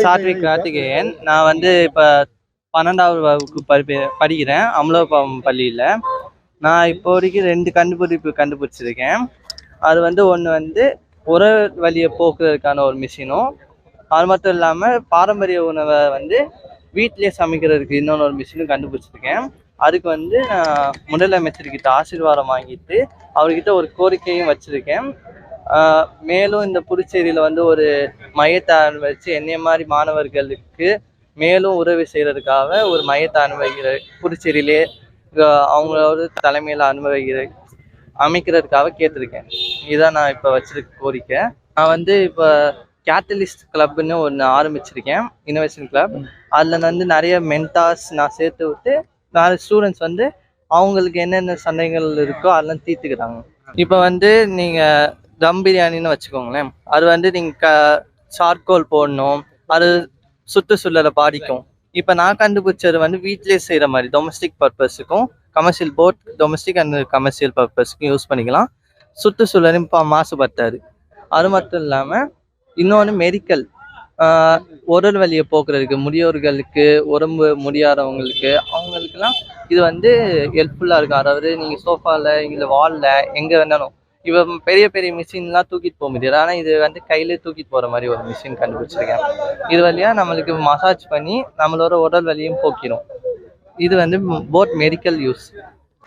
சாத்விக் கார்த்திகேயன். நான் வந்து இப்போ 12வது வகுப்பு படிக்கிறேன் அமலோபாம் பள்ளியில். நான் இப்போ வரைக்கும் 2 கண்டுபிடிச்சிருக்கேன். அது வந்து ஒன்று வந்து உர வலியை போக்குறதுக்கான ஒரு மிஷினும், அது மட்டும் இல்லாமல் பாரம்பரிய உணவை வந்து வீட்டிலேயே சமைக்கிறதுக்கு இன்னொன்று ஒரு மிஷினும் கண்டுபிடிச்சிருக்கேன். அதுக்கு வந்து நான் முதலமைச்சர்கிட்ட ஆசீர்வாதம் வாங்கிட்டு அவர்கிட்ட ஒரு கோரிக்கையும் வச்சுருக்கேன். மேலும் இந்த புதுச்சேரியில் வந்து ஒரு மையத்தை வச்சு என்னைய மாதிரி மாணவர்களுக்கு மேலும் உதவி செய்கிறதுக்காக ஒரு மையத்தை அனுபவிக்கிற புதுச்சேரியிலே அவங்களோட தலைமையில் அமைக்கிறதுக்காக கேட்டிருக்கேன். இதான் நான் இப்போ வச்சிருக்க கோரிக்கை. நான் வந்து இப்போ கேட்டலிஸ்ட் கிளப்னு ஒன்று ஆரம்பிச்சிருக்கேன், இன்னோவேஷன் கிளப். அதில் வந்து நிறைய மென்டார்ஸ் நான் சேர்த்து விட்டு நிறைய ஸ்டூடெண்ட்ஸ் வந்து அவங்களுக்கு என்னென்ன சண்டைகள் இருக்கோ அதெல்லாம் தீர்த்துக்கிறாங்க. இப்போ வந்து நீங்கள் தம் பிரியாணின்னு வச்சுக்கோங்களேன். அது வந்து நீங்கள் சார்கோல் போடணும், அது சுற்றுச்சூழலை பாதிக்கும். இப்போ நான் கண்டுபிடிச்சது வந்து வீட்டிலே செய்கிற மாதிரி டொமஸ்டிக் பர்பஸுக்கும் கமர்ஷியல் போட் டொமஸ்டிக் அண்ட் கமர்ஷியல் பர்பஸ்க்கும் யூஸ் பண்ணிக்கலாம். சுற்றுச்சூழலும் இப்போ மாசுபட்டாது. அது மட்டும் இல்லாமல் இன்னொன்று மெடிக்கல், உடல் வலியை போக்குறதுக்கு முதியோர்களுக்கு, உடம்பு முடியாதவங்களுக்கு, அவங்களுக்குலாம் இது வந்து ஹெல்ப்ஃபுல்லாக இருக்கும். அதாவது நீங்கள் சோஃபாவில் இல்லை வாலில் எங்கே வேணாலும் இப்போ பெரிய பெரிய மிஷின்லாம் தூக்கிட்டு போக முடியாது, ஆனால் இது வந்து கையிலே தூக்கிட்டு போகிற மாதிரி ஒரு மிஷின் கண்டுபிடிச்சிருக்கேன். இது வழியாக நம்மளுக்கு மசாஜ் பண்ணி நம்மளோட உடல் வலியும் போக்கிடும். இது வந்து போத் மெடிக்கல் யூஸ்.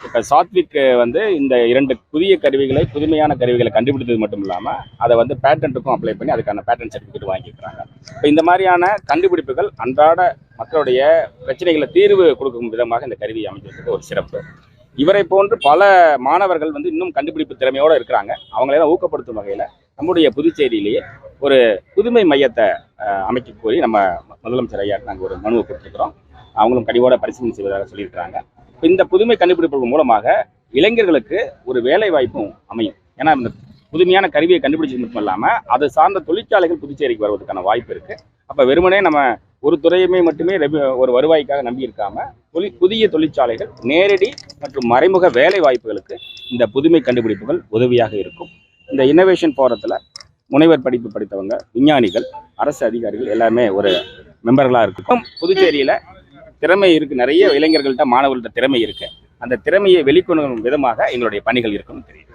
இப்போ சாத்விக் வந்து இந்த 2 புதிய கருவிகளை, புதுமையான கருவிகளை கண்டுபிடித்தது மட்டும் இல்லாமல் அதை வந்து பேட்டன்ட்டுக்கும் அப்ளை பண்ணி அதுக்கான பேட்டன் சர்டிஃபிகேட் வாங்கிக்கிறாங்க. இப்போ இந்த மாதிரியான கண்டுபிடிப்புகள் அன்றாட மக்களுடைய பிரச்சனைகளை தீர்வு கொடுக்கும் விதமாக இந்த கருவி அமைச்சிருக்கிறது ஒரு சிறப்பு. இவரை போன்று பல மாணவர்கள் வந்து இன்னும் கண்டுபிடிப்பு திறமையோடு இருக்கிறாங்க. அவங்களெல்லாம் ஊக்கப்படுத்தும் வகையில் நம்முடைய புதுச்சேரியிலேயே ஒரு புதுமை மையத்தை அமைக்க கோரி நம்ம முதலமைச்சர் ஐயா நாங்கள் ஒரு மனுவை கொடுத்துருக்குறோம். அவங்களும் கனிவோட பரிசீலனை செய்வதாக சொல்லியிருக்கிறாங்க. இந்த புதுமை கண்டுபிடிப்புகள் மூலமாக இளைஞர்களுக்கு ஒரு வேலை வாய்ப்பும் அமையும். ஏன்னா இந்த புதுமையான கருவியை கண்டுபிடிச்சது மட்டும் இல்லாமல் அது சார்ந்த தொழிற்சாலைகள் புதுச்சேரிக்கு வருவதற்கான வாய்ப்பு இருக்குது. அப்போ வெறுமனே நம்ம ஒரு துறையுமே மட்டுமே ஒரு வருவாய்க்காக நம்பி இருக்காமல் புதிய தொழிற்சாலைகள், நேரடி மற்றும் மறைமுக வேலை வாய்ப்புகளுக்கு இந்த புதுமை கண்டுபிடிப்புகள் உதவியாக இருக்கும். இந்த இன்னோவேஷன் போரத்தில் முனைவர் படிப்பு படித்தவங்க, விஞ்ஞானிகள், அரசு அதிகாரிகள் எல்லாமே ஒரு மெம்பர்களாக இருக்கும். புதுச்சேரியில் திறமை இருக்குது, நிறைய இளைஞர்கள்ட்ட மாணவர்கள்ட்ட திறமை இருக்குது. அந்த திறமையை வெளிக்கொணரும் விதமாக எங்களுடைய பணிகள் இருக்குன்னு தெரியுது.